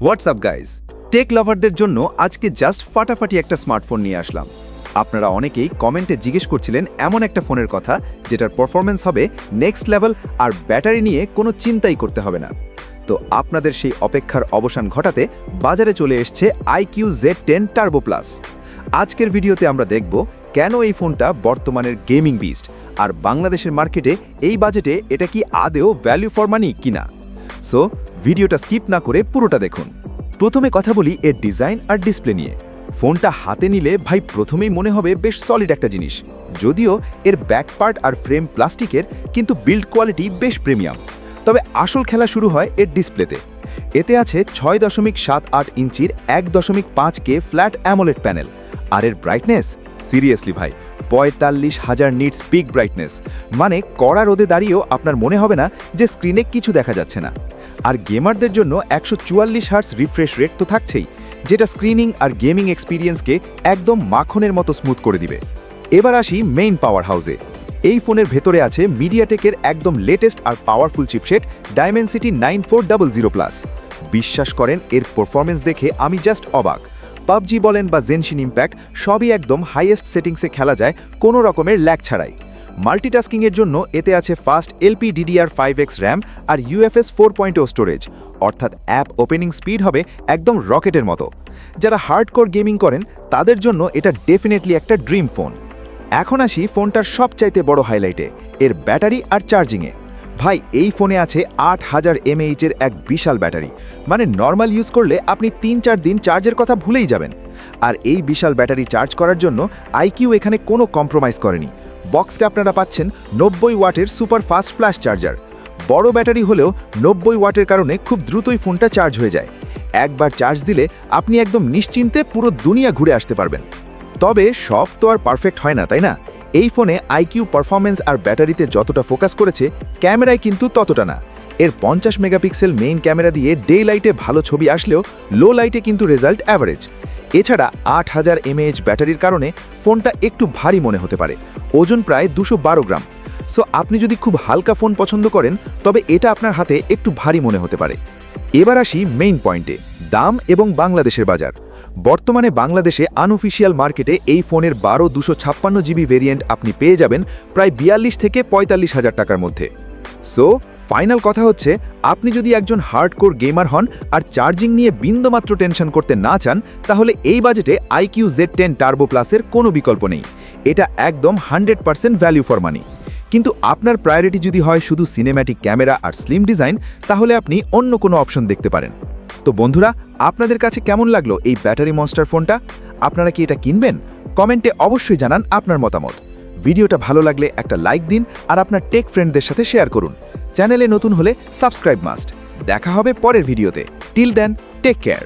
WhatsApp guys, take লাভারদের জন্য আজকে just ফাটাফাটি একটা স্মার্টফোন নিয়ে আসলাম। আপনারা অনেকেই কমেন্টে জিজ্ঞেস করছিলেন এমন একটা ফোনের কথা যেটার পারফরম্যান্স হবে নেক্সট লেভেল আর ব্যাটারি নিয়ে কোনো চিন্তাই করতে হবে না। তো আপনাদের সেই অপেক্ষার অবসান ঘটাতে বাজারে চলে এসছে IQ Z10 টার্বো প্লাস। আজকের ভিডিওতে আমরা দেখব কেন এই ফোনটা বর্তমানের গেমিং বিস্ট, আর বাংলাদেশের মার্কেটে এই বাজেটে এটা কি আদেও ভ্যালু ফর মানি কিনা। সো ভিডিওটা স্কিপ না করে পুরোটা দেখুন। প্রথমে কথা বলি এর ডিজাইন আর ডিসপ্লে নিয়ে। ফোনটা হাতে নিলে ভাই প্রথমেই মনে হবে বেশ সলিড একটা জিনিস। যদিও এর ব্যাক পার্ট আর ফ্রেম প্লাস্টিকের, কিন্তু বিল্ড কোয়ালিটি বেশ প্রিমিয়াম। তবে আসল খেলা শুরু হয় এর ডিসপ্লেতে। এতে আছে 6.78 ইঞ্চির 1.5K ফ্ল্যাট অ্যামোলেড প্যানেল। আর এর ব্রাইটনেস, সিরিয়াসলি ভাই, 45,000 নিটস পিক ব্রাইটনেস, মানে কড়া রোদে দাঁড়িয়েও আপনার মনে হবে না যে স্ক্রিনে কিছু দেখা যাচ্ছে না। আর গেমারদের জন্য 144 হার্টজ রিফ্রেশ রেট তো থাকছেই, যেটা স্ক্রিনিং আর গেমিং এক্সপিরিয়েন্সকে একদম মাখনের মতো স্মুথ করে দিবে। এবার আসি মেইন পাওয়ার হাউসে। এই ফোনের ভেতরে আছে মিডিয়াটেকের একদম লেটেস্ট আর পাওয়ারফুল চিপসেট ডাইমেনসিটি 9400+। বিশ্বাস করেন, এর পারফরমেন্স দেখে আমি জাস্ট অবাক। পাবজি বলেন বা জেনশিন ইম্প্যাক্ট, সবই একদম হাইয়েস্ট সেটিংসে খেলা যায় কোনো রকমের ল্যাগ ছাড়াই। মাল্টিটাস্কিংয়ের জন্য এতে আছে ফাস্ট LPDDR5X র্যাম আর UFS 4.0 স্টোরেজ, অর্থাৎ অ্যাপ ওপেনিং স্পিড হবে একদম রকেটের মতো। যারা হার্ডকোর গেমিং করেন তাদের জন্য এটা ডেফিনেটলি একটা ড্রিম ফোন। এখন আসি ফোনটার সবচাইতে বড় হাইলাইটে, এর ব্যাটারি আর চার্জিংয়ে। ভাই, এই ফোনে আছে 8000 mAh এর এক বিশাল ব্যাটারি, মানে নর্মাল ইউজ করলে আপনি 3-4 দিন চার্জের কথা ভুলেই যাবেন। আর এই বিশাল ব্যাটারি চার্জ করার জন্য IQ এখানে কোনো কম্প্রোমাইজ করেনি। বক্সকে আপনারা পাচ্ছেন 90 ওয়াটের সুপার ফাস্ট ফ্ল্যাশ চার্জার। বড় ব্যাটারি হলেও 90 ওয়াটের কারণে খুব দ্রুতই ফোনটা চার্জ হয়ে যায়। একবার চার্জ দিলে আপনি একদম নিশ্চিন্তে পুরো দুনিয়া ঘুরে আসতে পারবেন। তবে সব তো আর পারফেক্ট হয় না, তাই না? এই ফোনে IQ পারফরমেন্স আর ব্যাটারিতে যতটা ফোকাস করেছে, ক্যামেরায় কিন্তু ততটা না। এর 50 মেগাপিক্সেল মেইন ক্যামেরা দিয়ে ডে লাইটে ভালো ছবি আসলেও লো লাইটে কিন্তু রেজাল্ট অ্যাভারেজ। এছাড়া 8000 mAh ব্যাটারির কারণে ফোনটা একটু ভারী মনে হতে পারে, ওজন প্রায় 212 গ্রাম। সো আপনি যদি খুব হালকা ফোন পছন্দ করেন তবে এটা আপনার হাতে একটু ভারী মনে হতে পারে। এবার আসি মেইন পয়েন্টে, দাম এবং বাংলাদেশের বাজার। বর্তমানে বাংলাদেশে আনঅফিশিয়াল মার্কেটে এই ফোনের 12/256GB ভেরিয়েন্ট আপনি পেয়ে যাবেন প্রায় 42 থেকে 45 হাজার টাকার মধ্যে। সো ফাইনাল কথা হচ্ছে, আপনি যদি একজন হার্ডকোর গেমার হন আর চার্জিং নিয়ে বিন্দুমাত্র টেনশন করতে না চান, তাহলে এই বাজেটে IQ Z10 টার্বো প্লাসের কোনো বিকল্প নেই। এটা একদম 100% ভ্যালু ফর মানি। কিন্তু আপনার প্রায়োরিটি যদি হয় শুধু সিনেম্যাটিক ক্যামেরা আর স্লিম ডিজাইন, তাহলে আপনি অন্য কোনো অপশন দেখতে পারেন। তো বন্ধুরা, আপনাদের কাছে কেমন লাগলো এই ব্যাটারি মনস্টার ফোনটা? আপনারা কি এটা কিনবেন? কমেন্টে অবশ্যই জানান আপনার মতামত। ভিডিওটা ভালো লাগলে একটা লাইক দিন আর আপনার টেক ফ্রেন্ডদের সাথে শেয়ার করুন। চ্যানেলে নতুন হলে সাবস্ক্রাইব মাস্ট। দেখা হবে পরের ভিডিওতে। Till then, take care.